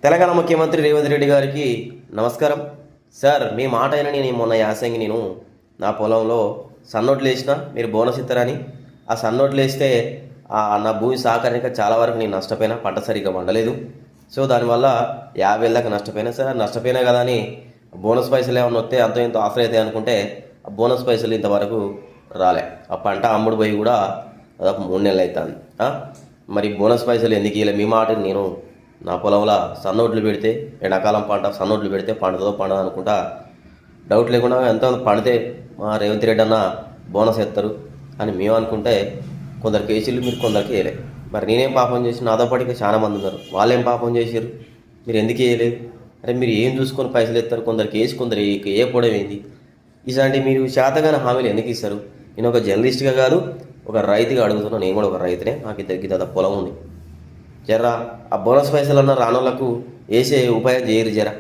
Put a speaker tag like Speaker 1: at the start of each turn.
Speaker 1: తెలంగాణ ముఖ్యమంత్రి రేవంత్ రెడ్డి గారికి నమస్కారం. సార్, మీ మాట అయినా నేను మొన్న యాసంగి నా పొలంలో సన్నోట్లు వేసిన మీరు బోనస్ ఇస్తారని. ఆ సన్నోట్లు వేస్తే నా భూమి సహకరణక చాలా వరకు నేను నష్టపోయినా, పంట సరిగ్గా వండలేదు. సో దానివల్ల 50,000 దాకా నష్టపోయినా. సార్ నష్టపోయినా కదా అని బోనస్ పైసలు ఏమైనా వస్తే అంత ఇంత ఆఫర్ అవుతాయి అనుకుంటే ఆ బోనస్ పైసలు ఇంతవరకు రాలే. ఆ పంట అమ్ముడు పోయి కూడా దాదాపు 3 నెలలు అవుతుంది. మరి బోనస్ పైసలు ఎందుకు ఇవ్వలే? మీ మాట నేను నా పొలంలో సన్నోట్లు పెడితే ఎండాకాలం పంట సన్నోట్లు పెడితే పండుతుందో పండదు అనుకుంటా డౌట్ లేకుండా ఎంత పండితే మా రేవంత్ రెడ్డి అన్న బోనస్ ఎత్తారు అని మేము అనుకుంటే కొందరికి వేసిళ్ళు, మీరు కొందరికి వేయలే. మరి నేనేం పాపం చేసి నాతో పాటు చాలా మంది ఉన్నారు, వాళ్ళేం పాపం చేసారు, మీరు ఎందుకు వేయలేదు? అరే మీరు ఏం చూసుకొని పైసలు ఎత్తారు? కొందరికి వేసి కొందరు ఏ పొడవ ఏంది? ఇలాంటి మీరు శాతగానే హామీలు ఎందుకు ఇస్తారు? నేను ఒక జర్నలిస్ట్గా కాదు, ఒక రైతుగా అడుగుతున్నాను. నేను కూడా ఒక రైతునే, నాకు ఇద్దరికి దాదా పొలం ఉంది. జర్రా ఆ బోనస్ పైసలన్నా రానోళ్ళకు వేసే ఉపాయం చేయరు జరా.